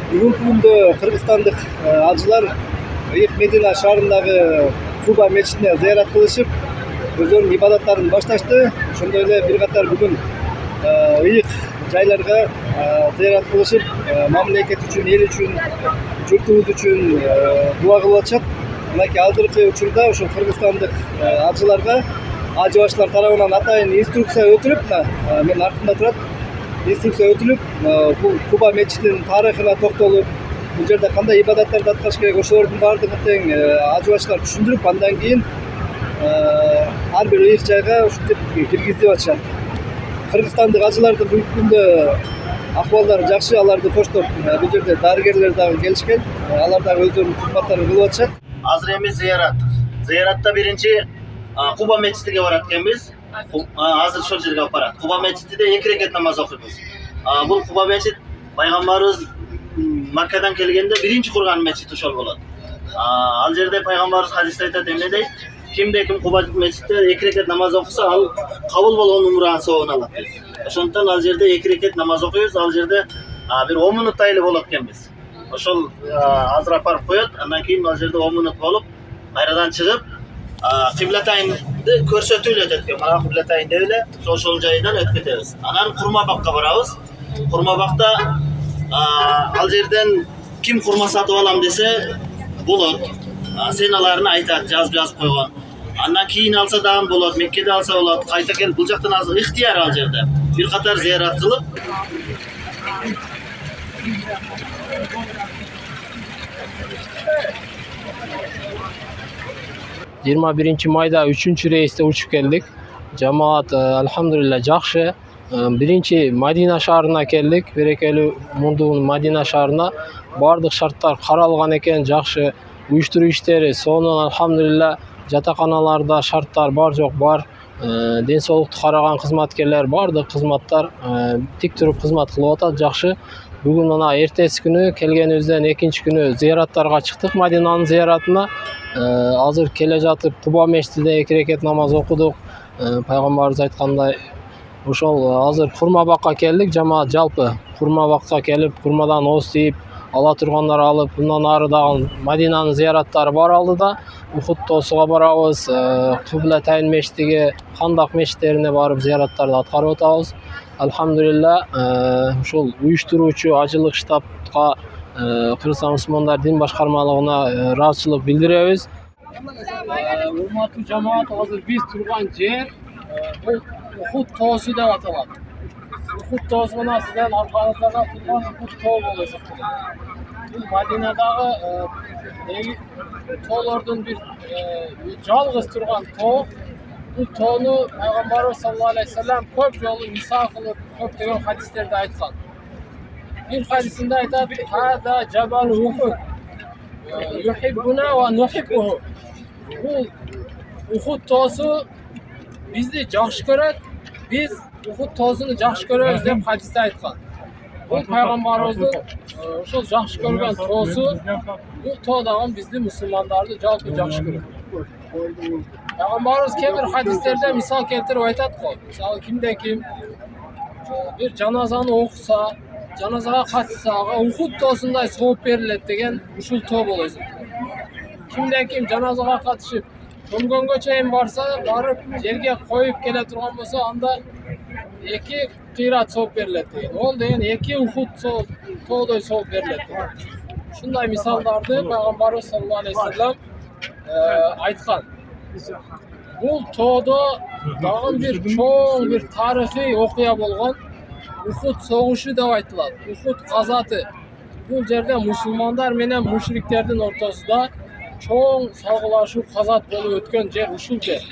Бүгүнкү күндө кыргызстандык алчылар Ыйык Медина шаарындагы Куба мечитине зыярат кылышып, өздөрүнүн ибадаттарын башташты. Ошондой эле бир катар бүгүн ыйык жайларга зыярат кылышып, мамлекет үчүн, эл үчүн, журтубуз үчүн дуа кылып атышат. Мынакей азыркы учурда ошол кыргызстандык алчыларга ажы башчылар тарабынан атайын инструкция өтүлүп, менин артымда турат. Инструкция өтүлүп, бул Куба мечитинин тарыхына токтолуп, бул жерде кандай ибадаттарды аткарыш керек, ошолордун баардыгын тең ажы башчылар түшүндүрүп, андан кийин ар бир ыйык жайга ушинтип киргизип атышат. Кыргызстандык ажылардын бүгүнкү күндө акыбалдары жакшы, аларды коштоп бул жерде дарыгерлер дагы келишкен, алар дагы өздөрүнүн кызматтарын кылып атышат. Азыр эми зыяратта биринчи Куба мечитиге барат экенбиз. Азыр ошол жерге алып барат. Куба мечитинде 2 рекет намаз окуйбуз. Бул Куба мечит пайгамбарыбыз Маккадан келгенде биринчи курган мечит ошол болот. Ал жерде пайгамбарыбыз хадисте айтат, эмне дейт? Кимде ким Куба мечитте 2 рекет намаз окуса, ал кабыл болгон умранын сообун алат дейт. Ошондуктан ал жерде 2 рекет намаз окуйбуз. Ал жерде бир 10 минуттай эле болот экенбиз. Ошол азыр апарып коет, андан кийин ал жерде 10 минут болуп, кайрадан чыгып, кыблатайнды көрсөтүп эле өтөт экен. Мына кыблатайн деп эле ошол жайынан өтүп кетебиз. Анан Курмабакка барабыз. Курмабакта ал жерден ким курма сатып алам десе болот. Сеналарын айтат, жазып койгон. Андан кийин алса дагы болот, Меккеде алса болот. Кайта келип бул жактан азыр ыктыяр ал жерде. Бир катар зыярат кылып, 21 майда 3-чү рейсте учуп келдик. Жамаат алхамдулилла жакшы. Биринчи Мадина шаарына келдик. Берекелүү мурдугун Мадина шаарына. Бардык шарттар каралган экен, жакшы. Уюштуруу иштери сонун алхамдулилла. Жатаканаларда шарттар бар жок бар. Ден соолукту караган кызматкерлер, бардык кызматтар тик туруп кызмат кылып атат, жакшы. Бүгүн мына эртеси күнү келгенибизден экинчи күнү зыяраттарга чыктык, Мадинанын зыяратына. Азыр келе жатып Куба мечитинде 2 рекет намаз окудук. Пайгамбарыбыз айткандай, ошол азыр Курмабакка келдик. Жамаат жалпы Курмабакка келип, курмадан ооз тийип, ала тургандар алып, мындан ары дагы Мадинанын зыяраттары бар алдыда. Ухуд тоосуга барабыз, Кыблатайн мечитиге, Хандак мечиттерине барып зыяраттарды аткарып атабыз. Алхамдулилла, ушул уюштуруучу ажылык штабка, Кыргызстан мусулмандар дин башкармалыгына ыраазычылык билдиребиз. Урматтуу жамаат, азыр биз турган жер бул Ухуд тоосу деп аталат. Ухуд тоосу мына сиздердин аркаңызда турган Ухуд тоо болуп эсептелет. Бул Мадинадагы тоолордун бир жалгыз турган тоо. Бул тоону пайгамбарыбыз саллаллаху алейхи вассалам көп жолу мисал кылып, көптөгөн хадистерде айткан. Bir hadisinde aytat, "Hada Jabal Uhud. Yuhibbuna wa nuhibbuhu." Bu Uhud to'si bizni yaxshi ko'radi, biz Uhud to'sini yaxshi ko'ramiz deb hadisda aytgan. Bu payg'ambarimizning o'sha yaxshi ko'rgan to'si, bu to'dan bizni musulmonlarni jalb yaxshi ko'radi. Payg'ambarimiz bir hadislarda misol keltirib aytadi-ku, misol kimda kim bir janozani o'qisa, janozaga katılsa, Uhud to'sinday sovup beriladi degan ushul to' bo'ladi. Kimdan kim janozaga katışıp, ko'mgongacha ham borsa, borib yerga qo'yib kela turgan bo'lsa, anda 2 qirat sovup beriladi degan. Ol degan 2 Uhud to'day sovup beriladi. Shunday misollarni Payg'ambarimiz sallallohu alayhi vasallam aytgan. Bu to'da dag'in bir cho'ng bir tarixiy voqea bo'lgan. Uhud soğuşu deb aytıladi. Uhud gazatı. Bu yerde musulmonlar menen müşriklerдің ортасында çoğun salgılaşıp gazat bolup ötken yer uşul yer.